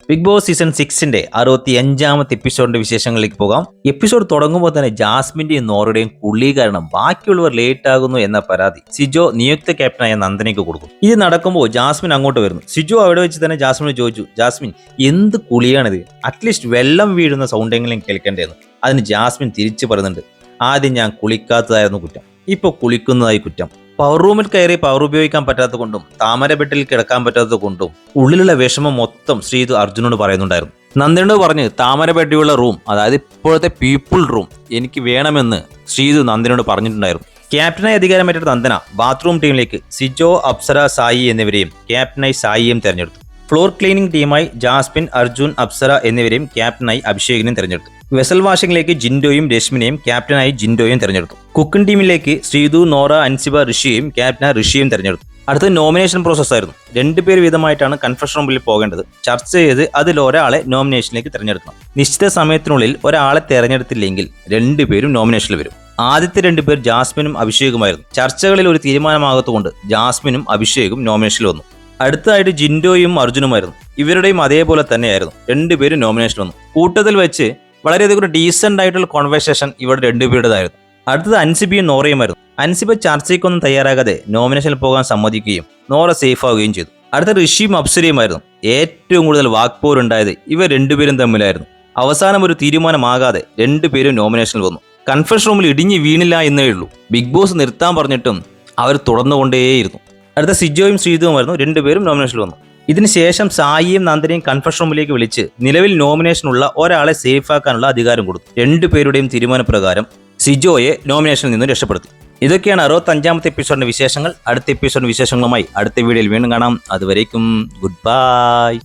Big boss season 6ന്റെ 65ാമത്തെ എപ്പിസോഡിന്റെ വിശേഷങ്ങളിലേക്ക് പോകാം. Episode തുടങ്ങുമ്പോൾ തന്നെ ജാസ്മിന്റെയും നോറയുടെയും കുളി കാരണം ബാക്കിയുള്ളവർ ലേറ്റ് ആകുന്നു എന്ന പരാതി സിജോ നിയുക്ത ക്യാപ്റ്റനായ നന്ദനയ്ക്ക് കൊടുക്കും. ഇത് നടക്കുമ്പോൾ ജാസ്മിൻ അങ്ങോട്ട് വരുന്നു. സിജോ അവിടെ വെച്ച് തന്നെ ജാസ്മിനെ ചോദിച്ചു, ജാസ്മിൻ എന്ത് കുളിയാണിത്, അറ്റ്ലീസ്റ്റ് വെള്ളം വീഴുന്ന സൗണ്ടെങ്കിലും കേൾക്കേണ്ടതെന്ന്. അതിന് ജാസ്മിൻ തിരിച്ചു പറയുന്നുണ്ട്, ആദ്യം ഞാൻ കുളിക്കാത്തതായിരുന്നു കുറ്റം, ഇപ്പൊ കുളിക്കുന്നതായി കുറ്റം. പവർ റൂമിൽ കയറി പവർ ഉപയോഗിക്കാൻ പറ്റാത്തത് കൊണ്ടും താമര ബെഡിൽ കിടക്കാൻ പറ്റാത്തത് കൊണ്ടും ഉള്ളിലുള്ള വിഷമം മൊത്തം ശ്രീതു അർജുനോട് പറയുന്നുണ്ടായിരുന്നു. നന്ദനോട് പറഞ്ഞ് താമര ബെഡിയുള്ള റൂം, അതായത് ഇപ്പോഴത്തെ പീപ്പിൾ റൂം എനിക്ക് വേണമെന്ന് ശ്രീതു നന്ദനോട് പറഞ്ഞിട്ടുണ്ടായിരുന്നു. ക്യാപ്റ്റനായി അധികാരമേറ്റ നന്ദന ബാത്റൂം ടീമിലേക്ക് സിജോ, അപ്സര, സായി എന്നിവരെയും ക്യാപ്റ്റനായി സായിയും തെരഞ്ഞെടുത്തു. ഫ്ലോർ ക്ലീനിംഗ് ടീമായി ജാസ്മിൻ, അർജുൻ, അപ്സര എന്നിവരെയും ക്യാപ്റ്റനായി അഭിഷേകിനെയും തെരഞ്ഞെടുത്തു. വെസൽ വാഷിംഗിലേക്ക് ജിൻഡോയും രശ്മിനെയും ക്യാപ്റ്റനായി ജിൻഡോയും തെരഞ്ഞെടുത്തു. കുക്കിംഗ് ടീമിലേക്ക് ശ്രീതു, നോറ, അൻസിബ, ഋഷിയെയും ക്യാപ്റ്റനായി ഋഷിയും തെരഞ്ഞെടുത്തു. അടുത്ത നോമിനേഷൻ പ്രോസസ് ആയിരുന്നു. 2 പേര് വീതമായിട്ടാണ് കൺഫഷൻ റൂമിൽ പോകേണ്ടത്. ചർച്ച ചെയ്ത് അതിൽ ഒരാളെ നോമിനേഷനിലേക്ക് തിരഞ്ഞെടുക്കണം. നിശ്ചിത സമയത്തിനുള്ളിൽ ഒരാളെ തെരഞ്ഞെടുത്തില്ലെങ്കിൽ 2 പേരും നോമിനേഷനിൽ വരും. ആദ്യത്തെ 2 പേർ ജാസ്മിനും അഭിഷേകുമായിരുന്നു. ചർച്ചകളിൽ ഒരു തീരുമാനമാകത്തുകൊണ്ട് ജാസ്മിനും അഭിഷേകും നോമിനേഷനിൽ വന്നു. അടുത്തതായിട്ട് ജിൻഡോയും അർജുനുമായിരുന്നു. ഇവരുടെയും അതേപോലെ തന്നെയായിരുന്നു. 2 പേരും നോമിനേഷൻ വന്നു. കൂട്ടത്തിൽ വെച്ച് വളരെയധികം ഒരു ഡീസന്റ് ആയിട്ടുള്ള കോൺവെർസേഷൻ ഇവിടെ 2 പേരുടേതായിരുന്നു. അടുത്തത് അൻസിബയും നോറയുമായിരുന്നു. അൻസിബ ചർച്ചയ്ക്കൊന്നും തയ്യാറാകാതെ നോമിനേഷനിൽ പോകാൻ സമ്മതിക്കുകയും നോറ സേഫ് ആവുകയും ചെയ്തു. അടുത്ത ഋഷിയും അപ്സരയുമായിരുന്നു. ഏറ്റവും കൂടുതൽ വാക്പോരുണ്ടായത് ഇവർ 2 പേരും തമ്മിലായിരുന്നു. അവസാനം ഒരു തീരുമാനമാകാതെ 2 പേരും നോമിനേഷനിൽ വന്നു. കൺഫഷൻ റൂമിൽ ഇടിഞ്ഞു വീണില്ല എന്നേ ഉള്ളൂ. ബിഗ് ബോസ് നിർത്താൻ പറഞ്ഞിട്ടും അവർ തുടർന്നുകൊണ്ടേയിരുന്നു. അടുത്ത സിജോയും ശ്രീതുവുമായിരുന്നു. 2 പേരും നോമിനേഷനിൽ വന്നു. ഇതിനുശേഷം സായിയും നന്ദനയും കൺഫഷൻ റൂമിലേക്ക് വിളിച്ച് നിലവിൽ നോമിനേഷനുള്ള ഒരാളെ സേഫ് ആക്കാനുള്ള അധികാരം കൊടുത്തു. 2 പേരുടെയും തീരുമാനപ്രകാരം സിജോയെ നോമിനേഷനിൽ നിന്ന് രക്ഷപ്പെടുത്തി. ഇതൊക്കെയാണ് 65ാമത്തെ എപ്പിസോഡിന്റെ വിശേഷങ്ങൾ. അടുത്ത എപ്പിസോഡിന്റെ വിശേഷങ്ങളുമായി അടുത്ത വീഡിയോയിൽ വീണ്ടും കാണാം. അതുവരേക്കും ഗുഡ് ബൈ.